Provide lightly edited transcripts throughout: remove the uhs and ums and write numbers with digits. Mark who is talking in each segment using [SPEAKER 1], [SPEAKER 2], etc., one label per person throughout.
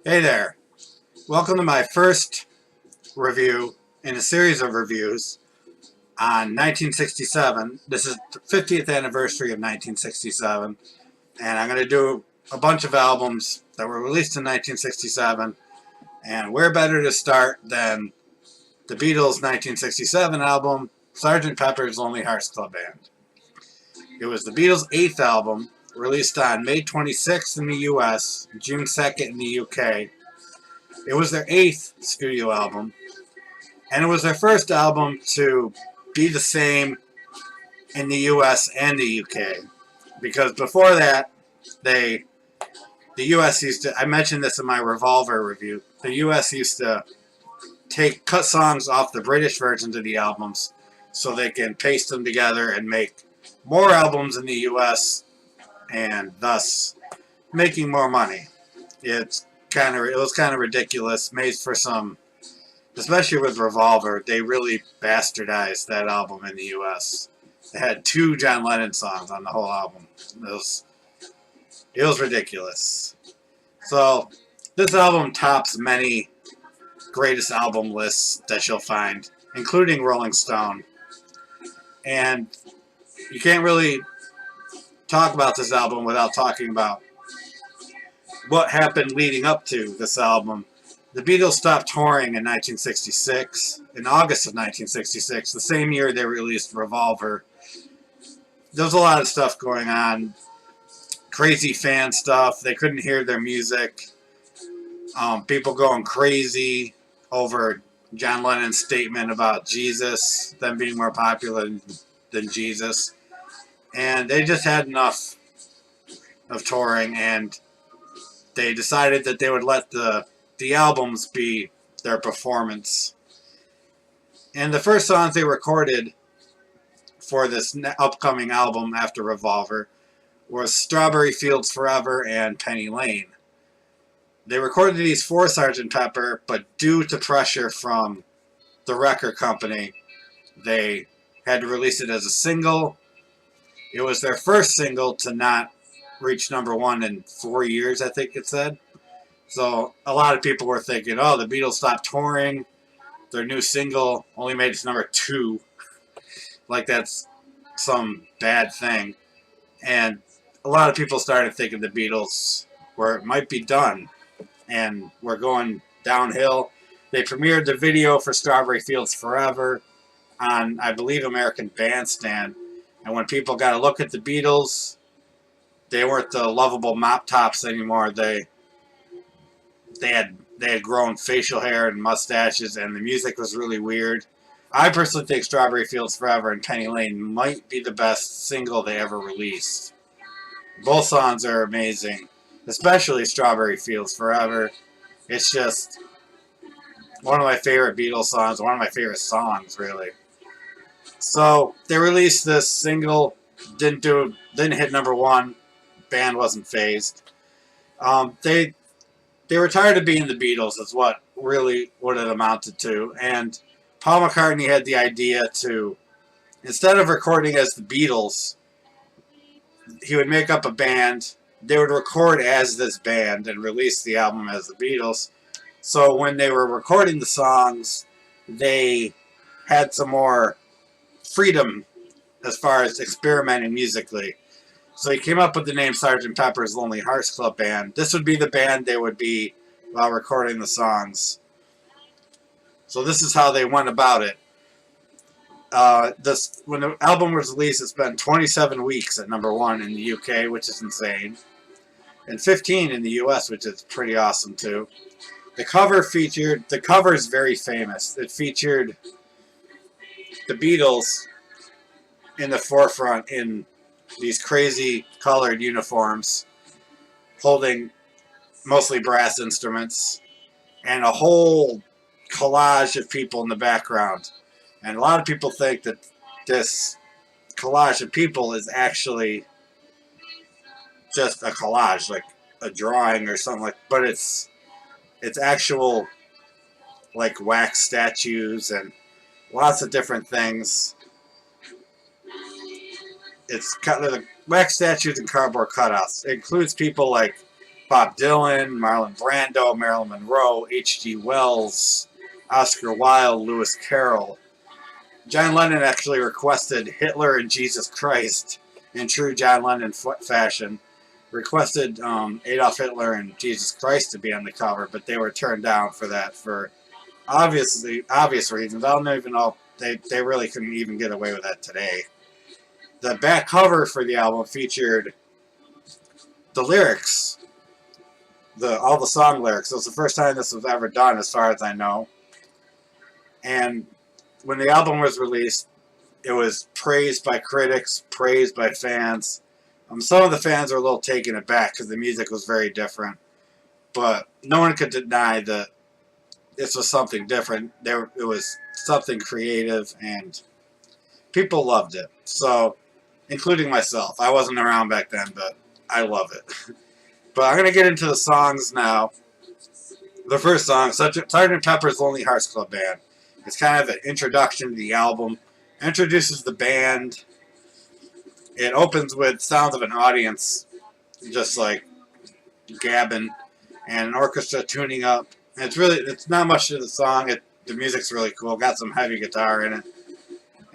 [SPEAKER 1] Hey there. Welcome to my first review in a series of reviews on 1967. This is the 50th anniversary of 1967, and I'm going to do a bunch of albums that were released in 1967, and where better to start than the Beatles' 1967 album, Sgt. Pepper's Lonely Hearts Club Band. It was the Beatles' eighth album, released on May 26th in the US, June 2nd in the UK. It was their eighth studio album, and it was their first album to be the same in the US and the UK. Because before that, the US used to, I mentioned this in my Revolver review, the US used to cut songs off the British versions of the albums so they can paste them together and make more albums in the US and thus making more money. It was kind of ridiculous, made for some, especially with Revolver. They really bastardized that album in the US. It had two John Lennon songs on the whole album. It was ridiculous. So this album tops many greatest album lists that you'll find, including Rolling Stone. And you can't really talk about this album without talking about what happened leading up to this album. The Beatles stopped touring in 1966, in August of 1966, the same year they released Revolver. There was a lot of stuff going on, crazy fan stuff. They couldn't hear their music. People going crazy over John Lennon's statement about Jesus, them being more popular than Jesus. And they just had enough of touring, and they decided that they would let the albums be their performance. And the first songs they recorded for this upcoming album after Revolver was Strawberry Fields Forever and Penny Lane. They recorded these for Sgt. Pepper, but due to pressure from the record company, they had to release it as a single. It was their first single to not reach number one in 4 years, I think it said. So a lot of people were thinking, oh, the Beatles stopped touring. Their new single only made it to number 2. Like that's some bad thing. And a lot of people started thinking the Beatles might be done and were going downhill. They premiered the video for Strawberry Fields Forever on, I believe, American Bandstand. And when people got a look at the Beatles, they weren't the lovable mop tops anymore. They had grown facial hair and mustaches, and the music was really weird. I personally think Strawberry Fields Forever and Penny Lane might be the best single they ever released. Both songs are amazing, especially Strawberry Fields Forever. It's just one of my favorite Beatles songs, one of my favorite songs, really. So they released this single, didn't hit number 1. Band wasn't phased. They were tired of being the Beatles, is what it amounted to. And Paul McCartney had the idea to, instead of recording as the Beatles, he would make up a band. They would record as this band and release the album as the Beatles. So when they were recording the songs, they had some more freedom as far as experimenting musically. So he came up with the name Sgt. Pepper's Lonely Hearts Club Band. This would be the band they would be while recording the songs. So this is how they went about it. When the album was released, it's been 27 weeks at number 1 in the UK, which is insane, and 15 in the US, which is pretty awesome too. The cover is very famous. It featured the Beatles in the forefront in these crazy colored uniforms, holding mostly brass instruments, and a whole collage of people in the background. And a lot of people think that this collage of people is actually just a collage, like a drawing or something but it's actual like wax statues and lots of different things. It's kind of like wax statues and cardboard cutouts. It includes people like Bob Dylan, Marlon Brando, Marilyn Monroe, H.G. Wells, Oscar Wilde, Lewis Carroll. John Lennon actually requested Hitler and Jesus Christ in true John Lennon fashion. Requested Adolf Hitler and Jesus Christ to be on the cover, but they were turned down for that for obvious reasons. I don't even know if they really couldn't even get away with that today. The back cover for the album featured the lyrics, all the song lyrics. It was the first time this was ever done, as far as I know. And when the album was released, it was praised by critics, praised by fans. Some of the fans were a little taken aback because the music was very different, but no one could deny that this was something different. It was something creative, and people loved it. So, including myself. I wasn't around back then, but I love it. But I'm going to get into the songs now. The first song, Sgt. Pepper's Lonely Hearts Club Band. It's kind of an introduction to the album. Introduces the band. It opens with sounds of an audience just like gabbing and an orchestra tuning up. And it's not much to the song. The music's really cool. Got some heavy guitar in it.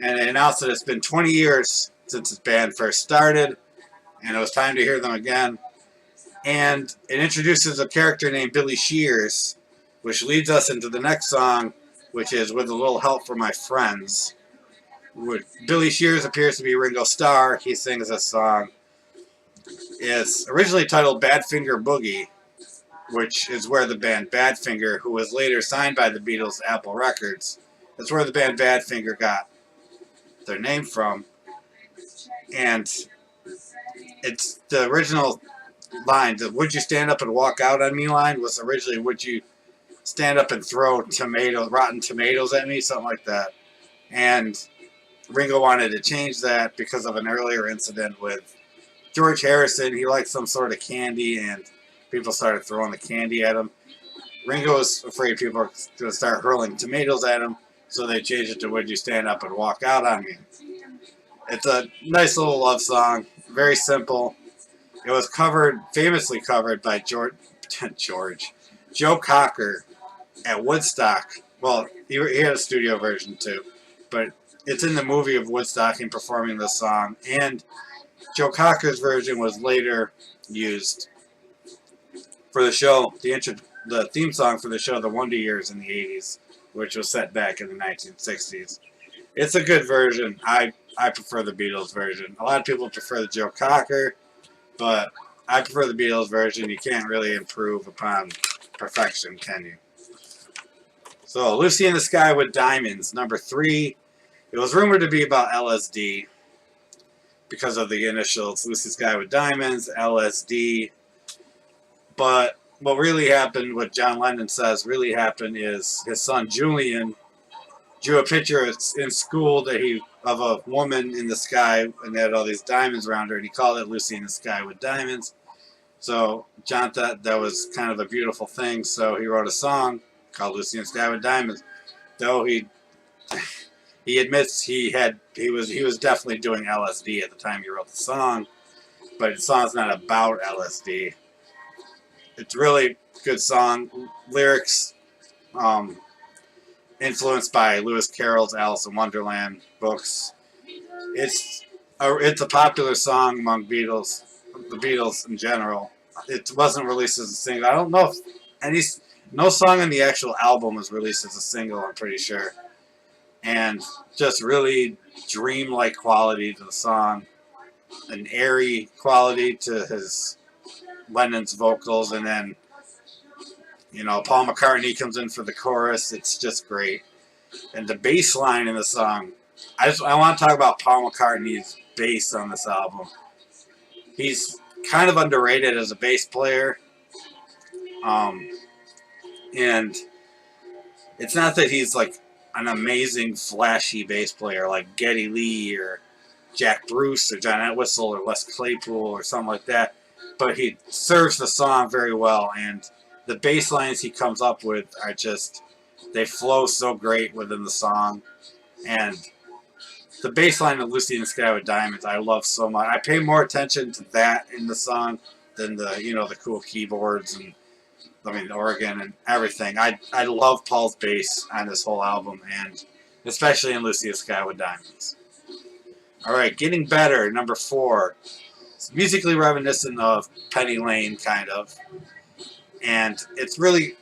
[SPEAKER 1] And it announced that it's been 20 years since this band first started, and it was time to hear them again. And it introduces a character named Billy Shears, which leads us into the next song, which is With a Little Help from My Friends. Billy Shears appears to be Ringo Starr. He sings this song. It's originally titled Badfinger Boogie, which is where the band Badfinger, who was later signed by the Beatles to Apple Records, that's where the band Badfinger got their name from. And it's the original line, the "Would you stand up and walk out on me" line was originally "Would you stand up and throw rotten tomatoes at me," something like that. And Ringo wanted to change that because of an earlier incident with George Harrison. He liked some sort of candy, and people started throwing the candy at him. Ringo was afraid people were going to start hurling tomatoes at him, so they changed it to "Would you stand up and walk out on me." It's a nice little love song, very simple. It was famously covered by Joe Cocker at Woodstock. Well, he had a studio version too, but it's in the movie of Woodstock and performing this song. And Joe Cocker's version was later used for the show, the theme song for the show The Wonder Years in the 80s, which was set back in the 1960s. It's a good version. I prefer the Beatles version. A lot of people prefer the Joe Cocker, but I prefer the Beatles version. You can't really improve upon perfection, can you? So, Lucy in the Sky with Diamonds, number 3. It was rumored to be about LSD because of the initials, Lucy in the Sky with Diamonds, LSD. But what really happened, what John Lennon says really happened, is his son Julian drew a picture in school of a woman in the sky, and they had all these diamonds around her, and he called it Lucy in the Sky with Diamonds. So John thought that was kind of a beautiful thing, so he wrote a song called Lucy in the Sky with Diamonds. Though he admits he was definitely doing LSD at the time he wrote the song, but the song's not about LSD. It's really good song. Lyrics influenced by Lewis Carroll's Alice in Wonderland books. It's a popular song among the Beatles in general. It wasn't released as a single. I don't know if no song on the actual album was released as a single, I'm pretty sure. And just really dreamlike quality to the song, an airy quality to Lennon's vocals, and then Paul McCartney comes in for the chorus. It's just great. And the bass line in the song, I want to talk about Paul McCartney's bass on this album. He's kind of underrated as a bass player. And it's not that he's like an amazing, flashy bass player like Geddy Lee or Jack Bruce or John Entwistle or Les Claypool or something like that. But he serves the song very well, and the bass lines he comes up with are they flow so great within the song. And the bass line of Lucy in the Sky with Diamonds I love so much. I pay more attention to that in the song than the the cool keyboards and the organ and everything. I love Paul's bass on this whole album, and especially in Lucia Sky with Diamonds. All right, Getting Better, number 4. It's musically reminiscent of Penny Lane, kind of, and it's really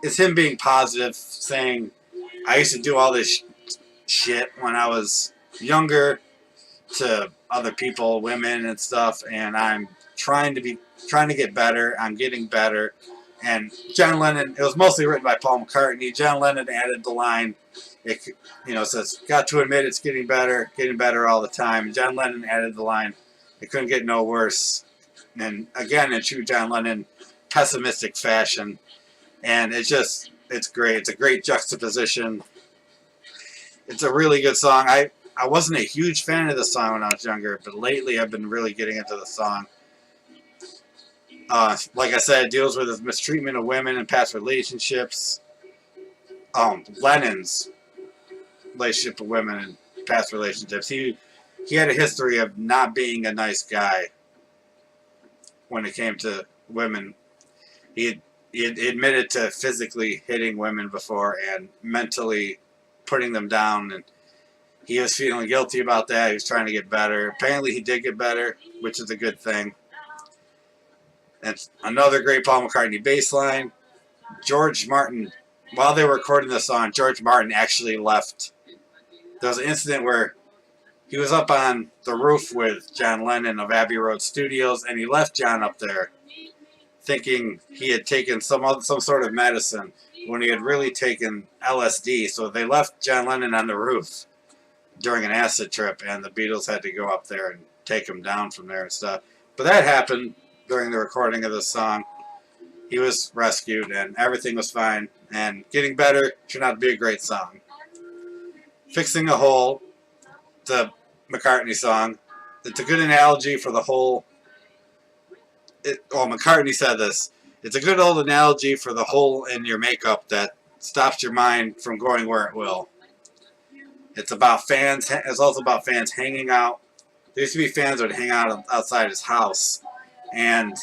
[SPEAKER 1] it's him being positive, saying, "I used to do all this shit when I was younger to other people, women and stuff, and I'm trying to get better. I'm getting better." And John Lennon, it was mostly written by Paul McCartney. John Lennon added the line, it says, "Got to admit it's getting better all the time." And John Lennon added the line, "It couldn't get no worse." And again, in true John Lennon pessimistic fashion. And it's great. It's a great juxtaposition. It's a really good song. I wasn't a huge fan of the song when I was younger, but lately I've been really getting into the song. Like I said, it deals with his mistreatment of women in past relationships. Lennon's relationship with women in past relationships. He had a history of not being a nice guy when it came to women. He admitted to physically hitting women before and mentally putting them down, and he was feeling guilty about that. He was trying to get better. Apparently he did get better, which is a good thing. That's another great Paul McCartney bass line. George Martin, while they were recording the song, George Martin actually left. There was an incident where he was up on the roof with John Lennon of Abbey Road Studios, and he left John up there thinking he had taken some sort of medicine when he had really taken LSD. So they left John Lennon on the roof during an acid trip, and the Beatles had to go up there and take him down from there and stuff. But that happened during the recording of this song. He was rescued, and everything was fine. And Getting Better turned out to be a great song. Fixing a Hole, the McCartney song. It's a good analogy for the whole. McCartney said this. It's a good old analogy for the hole in your makeup that stops your mind from going where it will. It's about fans. It's also about fans hanging out. There used to be fans that would hang out outside his house, and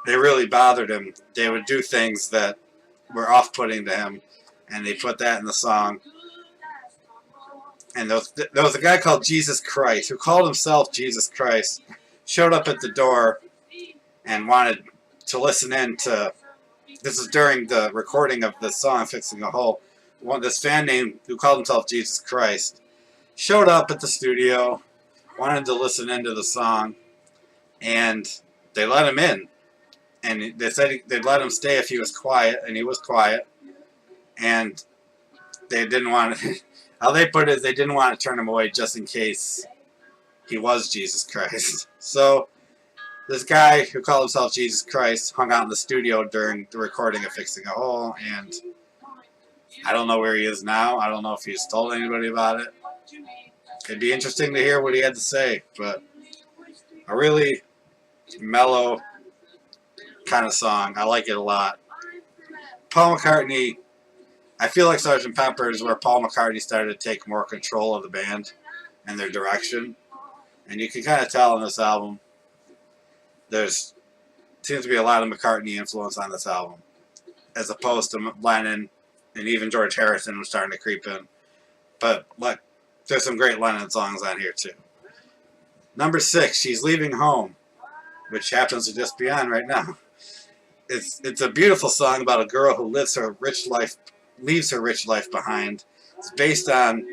[SPEAKER 1] they really bothered him. They would do things that were off-putting to him, and they put that in the song. And there was a guy called Jesus Christ, who called himself Jesus Christ, showed up at the door and wanted to listen in to. This is during the recording of the song Fixing a Hole. This fan named, who called himself Jesus Christ, showed up at the studio, wanted to listen into the song, and they let him in. And they said they'd let him stay if he was quiet, and he was quiet. And they didn't want to, how they put it is they didn't want to turn him away just in case he was Jesus Christ. So this guy who called himself Jesus Christ hung out in the studio during the recording of Fixing a Hole, and I don't know where he is now. I don't know if he's told anybody about it. It'd be interesting to hear what he had to say, but a really mellow kind of song. I like it a lot. Paul McCartney, I feel like Sgt. Pepper is where Paul McCartney started to take more control of the band and their direction. And you can kind of tell on this album, seems to be a lot of McCartney influence on this album, as opposed to Lennon, and even George Harrison was starting to creep in. But look, there's some great Lennon songs on here too. Number 6, She's Leaving Home, which happens to just be on right now. It's a beautiful song about a girl who leaves her rich life behind. It's based on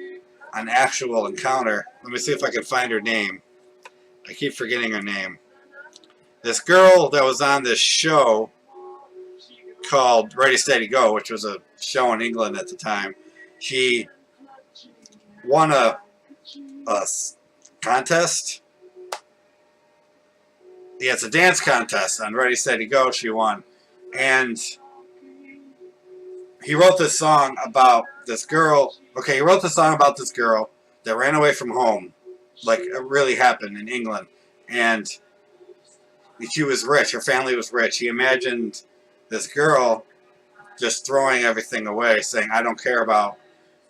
[SPEAKER 1] an actual encounter. Let me see if I can find her name. I keep forgetting her name. This girl that was on this show called Ready, Steady, Go, which was a show in England at the time. She won a contest. Yeah, it's a dance contest on Ready, Steady, Go. She won. And he wrote this song about this girl. Okay, he wrote the song about this girl that ran away from home. Like, it really happened in England. And she was rich. Her family was rich. He imagined this girl just throwing everything away, saying, I don't care about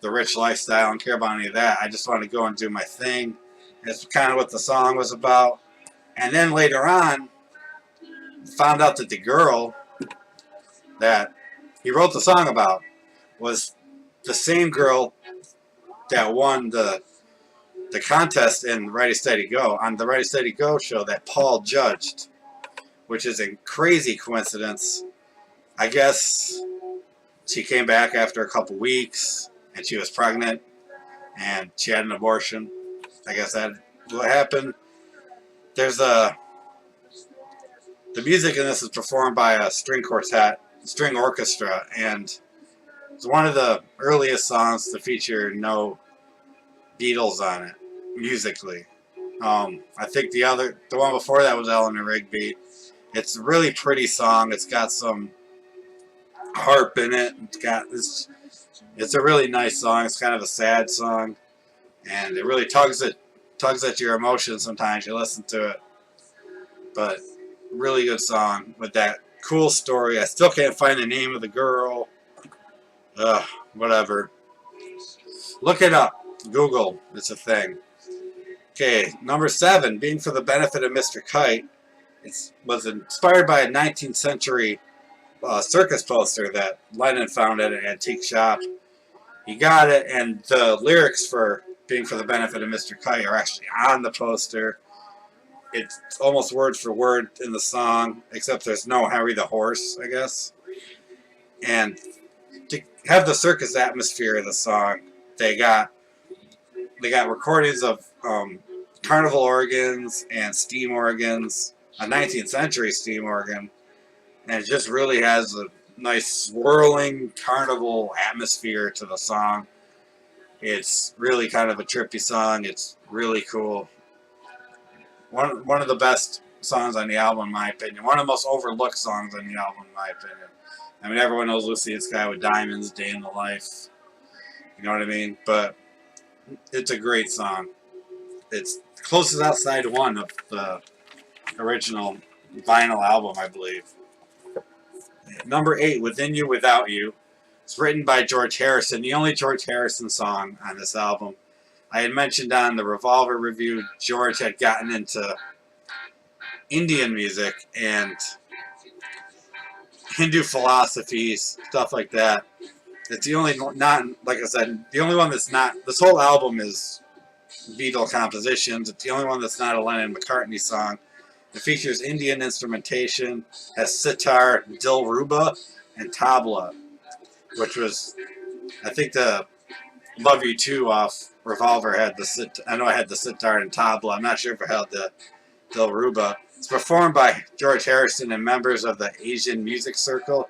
[SPEAKER 1] the rich lifestyle. I don't care about any of that. I just want to go and do my thing. That's kind of what the song was about. And then later on, found out that the girl that he wrote the song about was the same girl that won the contest in Ready Steady Go on the Ready Steady Go show that Paul judged, which is a crazy coincidence. I guess she came back after a couple weeks and she was pregnant and she had an abortion. I guess that's what happened. There's the music in this is performed by a string quartet, string orchestra, and it's one of the earliest songs to feature no Beatles on it musically. I think the one before that was Eleanor Rigby. It's a really pretty song. It's got some harp in it. It's a really nice song. It's kind of a sad song, and it really tugs at your emotions sometimes you listen to it. But really good song with that cool story. I still can't find the name of the girl. Whatever. Look it up. Google. It's a thing. Okay, number 7, Being for the Benefit of Mr. Kite. It was inspired by a 19th century circus poster that Lennon found at an antique shop. He got it, and the lyrics for Being for the Benefit of Mr. Kite are actually on the poster. It's almost word for word in the song, except there's no Harry the Horse, I guess. And to have the circus atmosphere of the song, they got recordings of carnival organs and steam organs, a 19th century steam organ, and it just really has a nice swirling carnival atmosphere to the song. It's really kind of a trippy song. It's really cool. One of the best songs on the album, in my opinion. One of the most overlooked songs on the album, in my opinion. I mean, everyone knows Lucy and Sky with Diamonds, Day in the Life. You know what I mean? But it's a great song. It's the closest outside one of the original vinyl album, I believe. Number 8, Within You, Without You. It's written by George Harrison, the only George Harrison song on this album. I had mentioned on the Revolver review, George had gotten into Indian music and Hindu philosophies, stuff like that. It's the only, not, like I said, the only one that's not, this whole album is Beatle compositions. It's the only one that's not a Lennon-McCartney song. It features Indian instrumentation, has sitar, dilruba, and tabla, which was, I think the Love You Too off Revolver had the sitar. I know I had the sitar and tabla. I'm not sure if I had the dilruba. It's performed by George Harrison and members of the Asian Music Circle,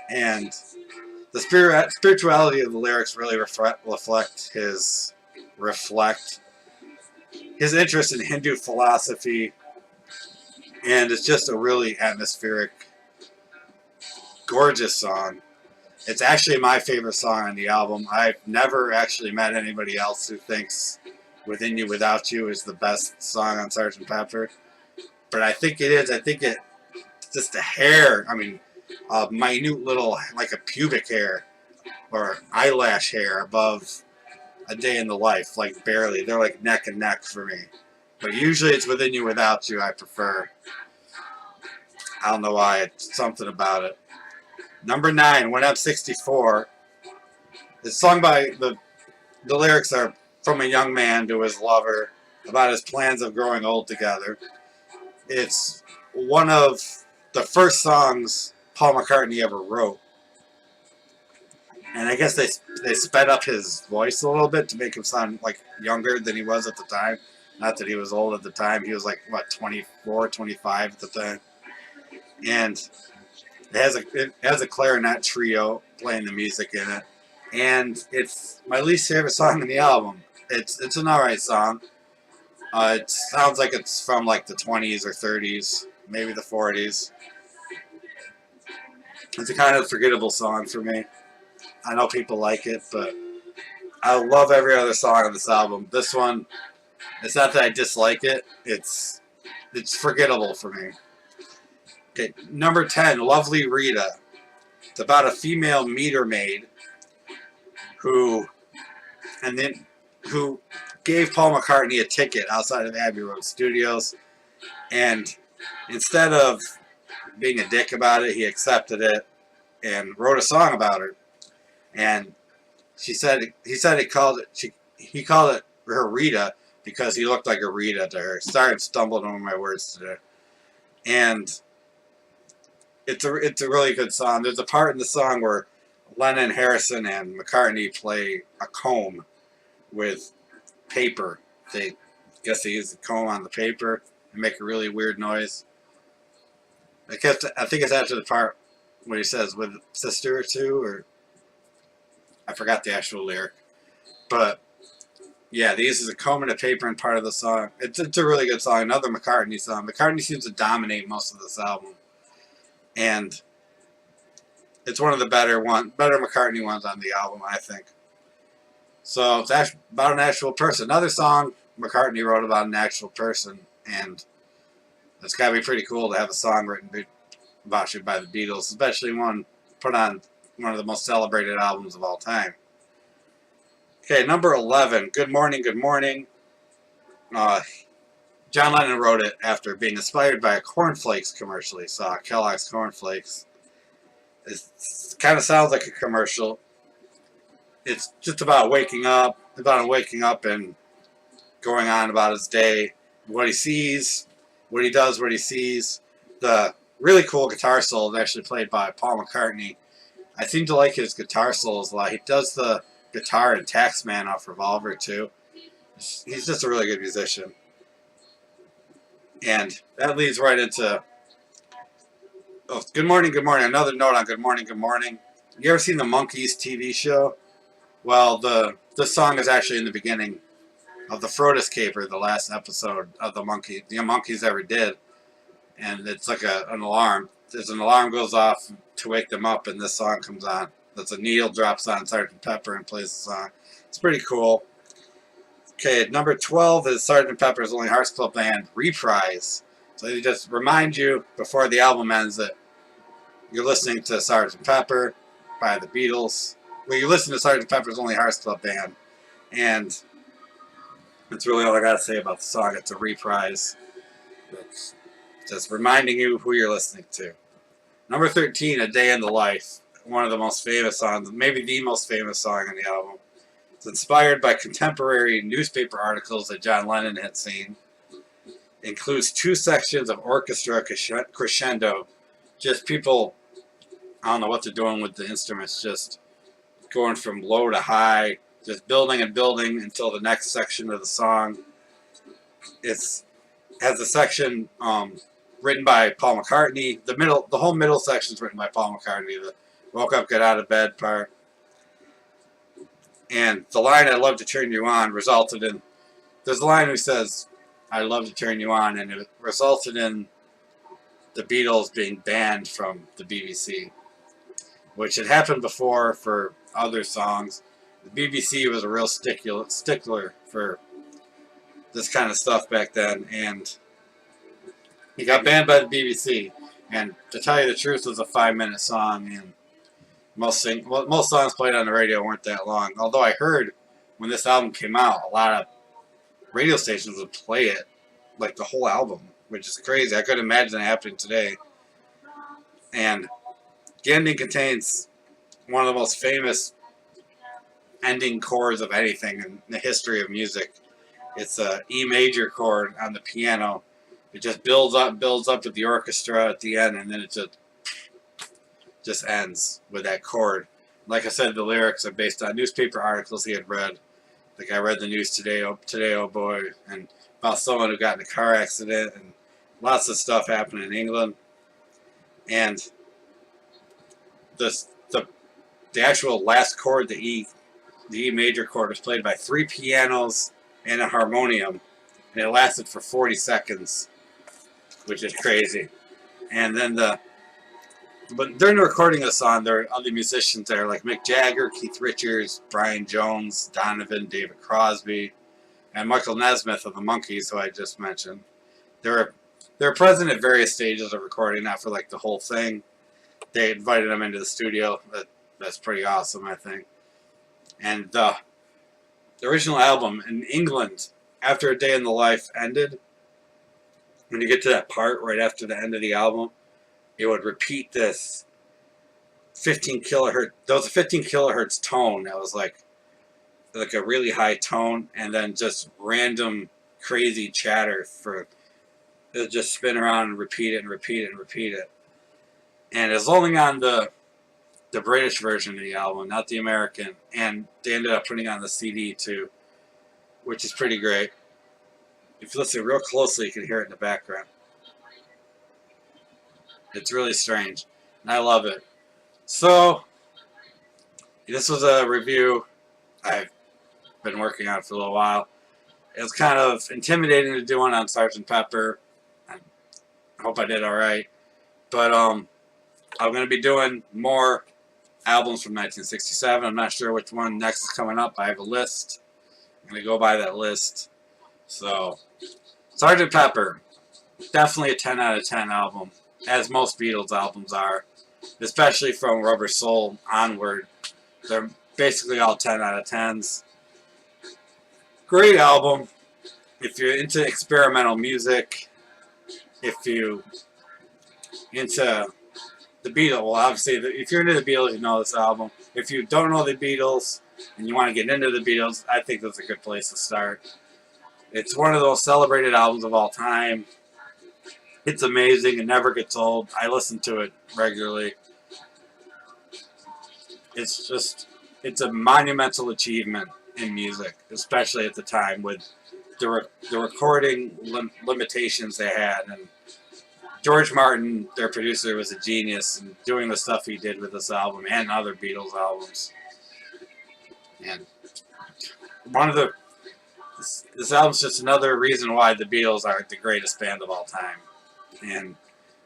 [SPEAKER 1] and the spirituality of the lyrics really reflect his interest in Hindu philosophy, and it's just a really atmospheric, gorgeous song. It's actually my favorite song on the album. I've never actually met anybody else who thinks Within You, Without You is the best song on Sgt. Pepper. But I think it is. I think it's just a hair. I mean, a minute little, like a pubic hair or eyelash hair above A Day in the Life. Like barely. They're like neck and neck for me. But usually it's Within You, Without You I prefer. I don't know why. It's something about it. Number 9, When I'm 64. It's sung by the lyrics are from a young man to his lover about his plans of growing old together. It's one of the first songs Paul McCartney ever wrote. And I guess they sped up his voice a little bit to make him sound like younger than he was at the time. Not that he was old at the time. He was like, what, 24, 25 at the time. And it has a clarinet trio playing the music in it. And it's my least favorite song in the album. It's an alright song. It sounds like it's from like the 20s or 30s, maybe the 40s. It's a kind of forgettable song for me. I know people like it, but I love every other song on this album. This one, it's not that I dislike it. It's forgettable for me. Okay, number 10, Lovely Rita. It's about a female meter maid who gave Paul McCartney a ticket outside of Abbey Road Studios, And instead of being a dick about it, he accepted it and wrote a song about her. And he called it her Rita because he looked like a Rita to her. Sorry, I'm stumbling over my words today. And it's a really good song. There's a part in the song where Lennon, Harrison, and McCartney play a comb with paper. They guess they use the comb on the paper and make a really weird noise. I think it's after the part where he says with sister or two, or I forgot the actual lyric. But yeah, they use a comb and a paper in part of the song. It's a really good song. Another McCartney song. McCartney seems to dominate most of this album, and it's one of the better McCartney ones on the album, I think. So it's about an actual person. Another song McCartney wrote about an actual person, and it's got to be pretty cool to have a song written about you by the Beatles, especially one put on one of the most celebrated albums of all time. Okay, number 11, Good Morning, Good Morning. John Lennon wrote it after being inspired by a cornflakes commercial he saw, Kellogg's cornflakes. It kind of sounds like a commercial. It's just about waking up and going on about his day, what he sees, what he does, what he sees. The really cool guitar solo is actually played by Paul McCartney. I seem to like his guitar solos a lot. He does the guitar in Taxman off Revolver too. He's just a really good musician. And that leads right into Good Morning, Good Morning. Another note on Good Morning, Good Morning. You ever seen the Monkees TV show? Well, the song is actually in the beginning of the Frodis Caper, the last episode of the Monkees ever did. And it's like an alarm. There's an alarm goes off to wake them up, and this song comes on. That's a needle drops on Sgt. Pepper and plays the song. It's pretty cool. Okay, number 12 is Sgt. Pepper's Lonely Hearts Club Band Reprise. So they just remind you before the album ends that you're listening to Sgt. Pepper by the Beatles. Well, you listen to Sgt. Pepper's Lonely Hearts Club Band, and that's really all I gotta say about the song. It's a reprise. It's just reminding you who you're listening to. Number 13, A Day in the Life. One of the most famous songs, maybe the most famous song on the album. It's inspired by contemporary newspaper articles that John Lennon had seen. It includes 2 sections of orchestra crescendo. Just people, I don't know what they're doing with the instruments, just going from low to high, just building and building until the next section of the song. It has a section written by Paul McCartney. The whole middle section is written by Paul McCartney. The woke up, get out of bed part. And the line, "I'd love to turn you on," resulted in, there's a line who says, "I'd love to turn you on," and it resulted in the Beatles being banned from the BBC, which had happened before for other songs. The BBC was a real stickler for this kind of stuff back then, and he got banned by the BBC. And to tell you the truth, it was a 5-minute song, and most songs played on the radio weren't that long. Although I heard when this album came out, a lot of radio stations would play it, like the whole album, which is crazy. I couldn't imagine it happening today. And the ending contains one of the most famous ending chords of anything in the history of music. It's a E major chord on the piano. It just builds up with the orchestra at the end, and then it just ends with that chord. Like I said, the lyrics are based on newspaper articles he had read. Like, I read the news today, oh boy, and about someone who got in a car accident, and lots of stuff happened in England. And the actual last chord, the E major chord, was played by 3 pianos and a harmonium, and it lasted for 40 seconds, which is crazy. And then but during the recording of the song, there are other musicians there, like Mick Jagger, Keith Richards, Brian Jones, Donovan, David Crosby, and Michael Nesmith of the Monkees, who I just mentioned. They were present at various stages of recording, not for like the whole thing. They invited them into the studio. That's pretty awesome, I think. And the original album in England, after A Day in the Life ended, when you get to that part right after the end of the album, it would repeat this 15 kilohertz. There was a 15 kilohertz tone that was like a really high tone, and then just random crazy chatter for it would just spin around and repeat it and repeat it and repeat it. And it's only on the British version of the album, not the American. And they ended up putting on the CD too, which is pretty great. If you listen real closely, you can hear it in the background. It's really strange, and I love it. So, this was a review I've been working on for a little while. It was kind of intimidating to do one on Sgt. Pepper. I hope I did alright. But, I'm going to be doing more albums from 1967. I'm not sure which one next is coming up. I have a list. I'm going to go by that list. So, Sgt. Pepper, definitely a 10 out of 10 album, as most Beatles albums are, especially from Rubber Soul onward. They're basically all 10 out of 10s. Great album. If you're into experimental music, if you into the Beatles, well, obviously, if you're into the Beatles, you know this album. If you don't know the Beatles and you want to get into the Beatles, I think that's a good place to start. It's one of those celebrated albums of all time. It's amazing. It never gets old. I listen to it regularly. It's a monumental achievement in music, especially at the time with the recording limitations they had. And George Martin, their producer, was a genius in doing the stuff he did with this album and other Beatles albums. And this album's just another reason why the Beatles are the greatest band of all time. And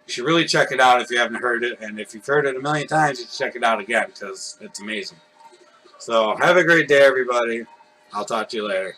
[SPEAKER 1] you should really check it out if you haven't heard it. And if you've heard it a million times, you should check it out again because it's amazing. So have a great day, everybody. I'll talk to you later.